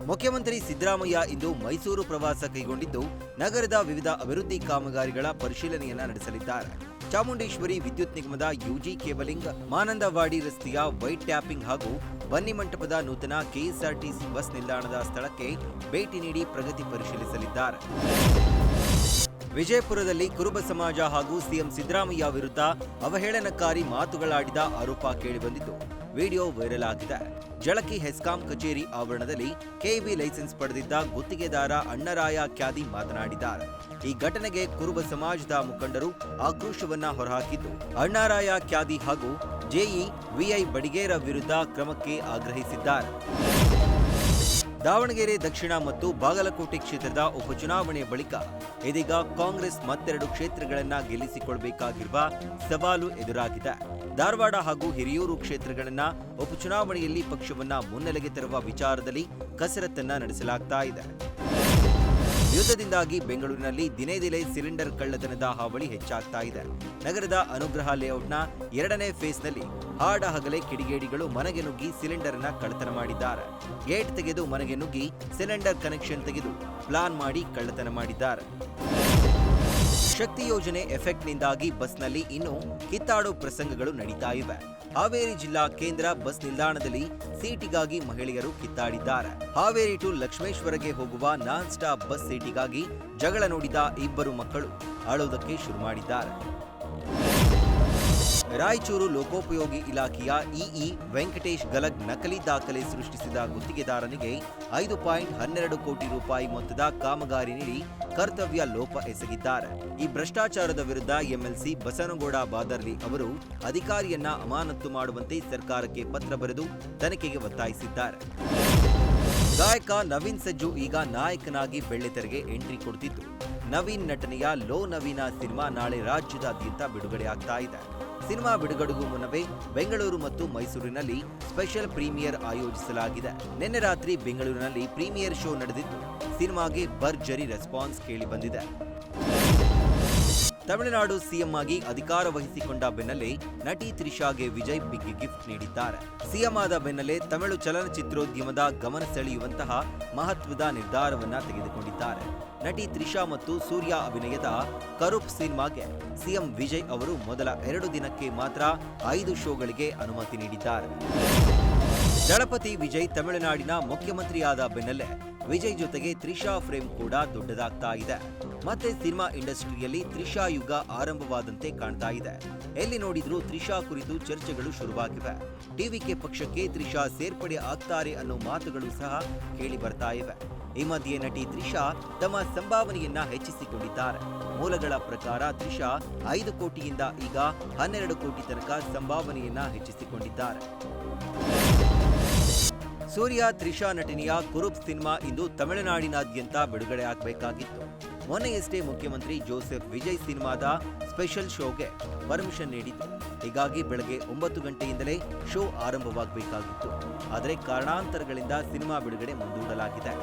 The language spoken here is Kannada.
ಮುಖ್ಯಮಂತ್ರಿ ಸಿದ್ದರಾಮಯ್ಯ ಇಂದು ಮೈಸೂರು ಪ್ರವಾಸ ಕೈಗೊಂಡಿದ್ದು ನಗರದ ವಿವಿಧ ಅಭಿವೃದ್ಧಿ ಕಾಮಗಾರಿಗಳ ಪರಿಶೀಲನೆಯನ್ನ ನಡೆಸಲಿದ್ದಾರೆ. ಚಾಮುಂಡೇಶ್ವರಿ ವಿದ್ಯುತ್ ನಿಗಮದ ಯುಜಿ ಕೇಬಲಿಂಗ್, ಮಾನಂದವಾಡಿ ರಸ್ತೆಯ ವೈಟ್ ಟ್ಯಾಪಿಂಗ್ ಹಾಗೂ ಬನ್ನಿಮಂಟಪದ ನೂತನ ಕೆಎಸ್ಆರ್ಟಿಸಿ ಬಸ್ ನಿಲ್ದಾಣದ ಸ್ಥಳಕ್ಕೆ ಭೇಟಿ ನೀಡಿ ಪ್ರಗತಿ ಪರಿಶೀಲಿಸಲಿದ್ದಾರೆ. ವಿಜಯಪುರದಲ್ಲಿ ಕುರುಬ ಸಮಾಜ ಹಾಗೂ ಸಿಎಂ ಸಿದ್ದರಾಮಯ್ಯ ವಿರುದ್ಧ ಅವಹೇಳನಕಾರಿ ಮಾತುಗಳಾಡಿದ ಆರೋಪ ಕೇಳಿಬಂದಿದ್ದು, ವಿಡಿಯೋ ವೈರಲ್ ಆಗಿದೆ. ಜಳಕಿ ಹೆಸ್ಕಾಂ ಕಚೇರಿ ಆವರಣದಲ್ಲಿ ಕೆಇಬಿ ಲೈಸೆನ್ಸ್ ಪಡೆದಿದ್ದ ಗುತ್ತಿಗೆದಾರ ಅಣ್ಣರಾಯ ಕ್ಯಾದಿ ಮಾತನಾಡಿದ್ದಾರೆ. ಈ ಘಟನೆಗೆ ಕುರುಬ ಸಮಾಜದ ಮುಖಂಡರು ಆಕ್ರೋಶವನ್ನ ಹೊರಹಾಕಿದ್ದು, ಅಣ್ಣರಾಯ ಕ್ಯಾದಿ ಹಾಗೂ ಜೆಇ ವಿಐ ಬಡಿಗೇರ ವಿರುದ್ಧ ಕ್ರಮಕ್ಕೆ ಆಗ್ರಹಿಸಿದ್ದಾರೆ. ದಾವಣಗೆರೆ ದಕ್ಷಿಣ ಮತ್ತು ಬಾಗಲಕೋಟೆ ಕ್ಷೇತ್ರದ ಉಪಚುನಾವಣೆಯ ಬಳಿಕ ಇದೀಗ ಕಾಂಗ್ರೆಸ್ ಮತ್ತೆರಡು ಕ್ಷೇತ್ರಗಳನ್ನ ಗೆಲ್ಲಿಸಿಕೊಳ್ಳಬೇಕಾಗಿರುವ ಸವಾಲು ಎದುರಾಗಿದೆ. ಧಾರವಾಡ ಹಾಗೂ ಹಿರಿಯೂರು ಕ್ಷೇತ್ರಗಳನ್ನ ಉಪಚುನಾವಣೆಯಲ್ಲಿ ಪಕ್ಷವನ್ನ ಮುನ್ನೆಲೆಗೆ ತರುವ ವಿಚಾರದಲ್ಲಿ ಕಸರತ್ತನ್ನ ನಡೆಸಲಾಗ್ತಾ ಇದೆ. ಯುದ್ಧದಿಂದಾಗಿ ಬೆಂಗಳೂರಿನಲ್ಲಿ ದಿನೇ ದಿನೇ ಸಿಲಿಂಡರ್ ಕಳ್ಳತನದ ಹಾವಳಿ ಹೆಚ್ಚಾಗ್ತಾ ಇದೆ. ನಗರದ ಅನುಗ್ರಹ ಲೇಔಟ್ನ 2ನೇ ಫೇಸ್ನಲ್ಲಿ ಹಾಡ ಹಗಲೇ ಕಿಡಿಗೇಡಿಗಳು ಮನೆಗೆ ನುಗ್ಗಿ ಸಿಲಿಂಡರ್ ಅನ್ನ ಕಳ್ಳತನ ಮಾಡಿದ್ದಾರೆ. ಗೇಟ್ ತೆಗೆದು ಮನೆಗೆ ನುಗ್ಗಿ ಸಿಲಿಂಡರ್ ಕನೆಕ್ಷನ್ ತೆಗೆದು ಪ್ಲಾನ್ ಮಾಡಿ ಕಳ್ಳತನ ಮಾಡಿದ್ದಾರೆ. ಶಕ್ತಿ ಯೋಜನೆ ಎಫೆಕ್ಟ್ನಿಂದಾಗಿ ಬಸ್ನಲ್ಲಿ ಇನ್ನೂ ಕಿತ್ತಾಡೋ ಪ್ರಸಂಗಗಳು ನಡೀತಾ ಇವೆ. ಹಾವೇರಿ ಜಿಲ್ಲಾ ಕೇಂದ್ರ ಬಸ್ ನಿಲ್ದಾಣದಲ್ಲಿ ಸೀಟಿಗಾಗಿ ಮಹಿಳೆಯರು ಕಿತ್ತಾಡಿದ್ದಾರೆ. ಹಾವೇರಿ ಟು ಲಕ್ಷ್ಮೇಶ್ವರಗೆ ಹೋಗುವ ನಾನ್ ಸ್ಟಾಪ್ ಬಸ್ ಸೀಟಿಗಾಗಿ ಜಗಳ ನೋಡಿದ ಇಬ್ಬರು ಮಕ್ಕಳು ಅಳೋದಕ್ಕೆ ಶುರು ಮಾಡಿದ್ದಾರೆ. ರಾಯಚೂರು ಲೋಕೋಪಯೋಗಿ ಇಲಾಖೆಯ ಇಇ ವೆಂಕಟೇಶ್ ಗಲಗ್ ನಕಲಿ ದಾಖಲೆ ಸೃಷ್ಟಿಸಿದ ಗುತ್ತಿಗೆದಾರನಿಗೆ 5.12 ಕೋಟಿ ರೂಪಾಯಿ ಮೊತ್ತದ ಕಾಮಗಾರಿ ನೀಡಿ ಕರ್ತವ್ಯ ಲೋಪ ಎಸಗಿದ್ದಾರೆ. ಈ ಭ್ರಷ್ಟಾಚಾರದ ವಿರುದ್ಧ ಎಂಎಲ್ಸಿ ಬಸನಗೌಡ ಬಾದರ್ಲಿ ಅವರು ಅಧಿಕಾರಿಯನ್ನ ಅಮಾನತು ಮಾಡುವಂತೆ ಸರ್ಕಾರಕ್ಕೆ ಪತ್ರ ಬರೆದು ತನಿಖೆಗೆ ಒತ್ತಾಯಿಸಿದ್ದಾರೆ. ಗಾಯಕ ನವೀನ್ ಸಜ್ಜು ಈಗ ನಾಯಕನಾಗಿ ಬೆಳ್ಳಿತೆರೆಗೆ ಎಂಟ್ರಿ ಕೊಡ್ತಿದ್ದು, ನವೀನ್ ನಟನೆಯ ಲೋ ನವೀನ ಸಿನಿಮಾ ನಾಳೆ ರಾಜ್ಯದಾದ್ಯಂತ ಬಿಡುಗಡೆಯಾಗ್ತಾ ಇದೆ. ಸಿನಿಮಾ ಬಿಡುಗಡೆಗೂ ಮುನ್ನವೇ ಬೆಂಗಳೂರು ಮತ್ತು ಮೈಸೂರಿನಲ್ಲಿ ಸ್ಪೆಷಲ್ ಪ್ರೀಮಿಯರ್ ಆಯೋಜಿಸಲಾಗಿದೆ. ನಿನ್ನೆ ರಾತ್ರಿ ಬೆಂಗಳೂರಿನಲ್ಲಿ ಪ್ರೀಮಿಯರ್ ಶೋ ನಡೆದಿದ್ದು, ಸಿನಿಮಾಗೆ ಭರ್ಜರಿ ರೆಸ್ಪಾನ್ಸ್ ಕೇಳಿಬಂದಿದೆ. ತಮಿಳುನಾಡು ಸಿಎಂ ಆಗಿ ಅಧಿಕಾರ ವಹಿಸಿಕೊಂಡ ಬೆನ್ನಲ್ಲೇ ನಟಿ ತ್ರಿಷಾಗೆ ವಿಜಯ್ ಬಿಗ್ ಗಿಫ್ಟ್ ನೀಡಿದ್ದಾರೆ. ಸಿಎಂ ಆದ ಬೆನ್ನಲ್ಲೇ ತಮಿಳು ಚಲನಚಿತ್ರೋದ್ಯಮದ ಗಮನ ಸೆಳೆಯುವಂತಹ ಮಹತ್ವದ ನಿರ್ಧಾರವನ್ನ ತೆಗೆದುಕೊಂಡಿದ್ದಾರೆ. ನಟಿ ತ್ರಿಷಾ ಮತ್ತು ಸೂರ್ಯ ಅಭಿನಯದ ಕರುಪ್ ಸಿನಿಮಾಗೆ ಸಿಎಂ ವಿಜಯ್ ಅವರು ಮೊದಲ 2 ದಿನಕ್ಕೆ ಮಾತ್ರ 5 ಶೋಗಳಿಗೆ ಅನುಮತಿ ನೀಡಿದ್ದಾರೆ. ದಳಪತಿ ವಿಜಯ್ ತಮಿಳುನಾಡಿನ ಮುಖ್ಯಮಂತ್ರಿಯಾದ ಬೆನ್ನಲ್ಲೇ ವಿಜಯ್ ಜೊತೆಗೆ ತ್ರಿಷಾ ಫ್ರೇಮ್ ಕೂಡ ದೊಡ್ಡದಾಗ್ತಾ ಇದೆ. ಮತ್ತೆ ಸಿನಿಮಾ ಇಂಡಸ್ಟ್ರಿಯಲ್ಲಿ ತ್ರಿಷಾ ಯುಗ ಆರಂಭವಾದಂತೆ ಕಾಣ್ತಾ ಇದೆ. ಎಲ್ಲಿ ನೋಡಿದ್ರೂ ತ್ರಿಷಾ ಕುರಿತು ಚರ್ಚೆಗಳು ಶುರುವಾಗಿವೆ. ಟಿವಿಕೆ ಪಕ್ಷಕ್ಕೆ ತ್ರಿಷಾ ಸೇರ್ಪಡೆ ಆಗ್ತಾರೆ ಅನ್ನೋ ಮಾತುಗಳು ಸಹ ಕೇಳಿ ಬರ್ತಾ ಇವೆ. ಈ ಮಧ್ಯೆ ನಟಿ ತ್ರಿಷಾ ತಮ್ಮ ಸಂಭಾವನೆಯನ್ನ ಹೆಚ್ಚಿಸಿಕೊಂಡಿದ್ದಾರೆ. ಮೂಲಗಳ ಪ್ರಕಾರ ತ್ರಿಷಾ 5 ಕೋಟಿಯಿಂದ ಈಗ 12 ಕೋಟಿ ತನಕ ಸಂಭಾವನೆಯನ್ನ ಹೆಚ್ಚಿಸಿಕೊಂಡಿದ್ದಾರೆ. ಸೂರ್ಯ ತ್ರಿಷಾ ನಟನೆಯ ಕುರುಪ್ ಸಿನಿಮಾ ಇಂದು ತಮಿಳುನಾಡಿನಾದ್ಯಂತ ಬಿಡುಗಡೆಯಾಗಬೇಕಾಗಿತ್ತು. ಮೊನ್ನೆಯಷ್ಟೇ ಮುಖ್ಯಮಂತ್ರಿ ಜೋಸೆಫ್ ವಿಜಯ್ ಸಿನಿಮಾದ ಸ್ಪೆಷಲ್ ಶೋಗೆ ಪರ್ಮಿಷನ್ ನೀಡಿದ್ದು, ಹೀಗಾಗಿ ಬೆಳಗ್ಗೆ 9 ಗಂಟೆಯಿಂದಲೇ ಶೋ ಆರಂಭವಾಗಬೇಕಾಗಿತ್ತು. ಆದರೆ ಕಾರಣಾಂತರಗಳಿಂದ ಸಿನಿಮಾ ಬಿಡುಗಡೆ ಮುಂದೂಡಲಾಗಿದೆ.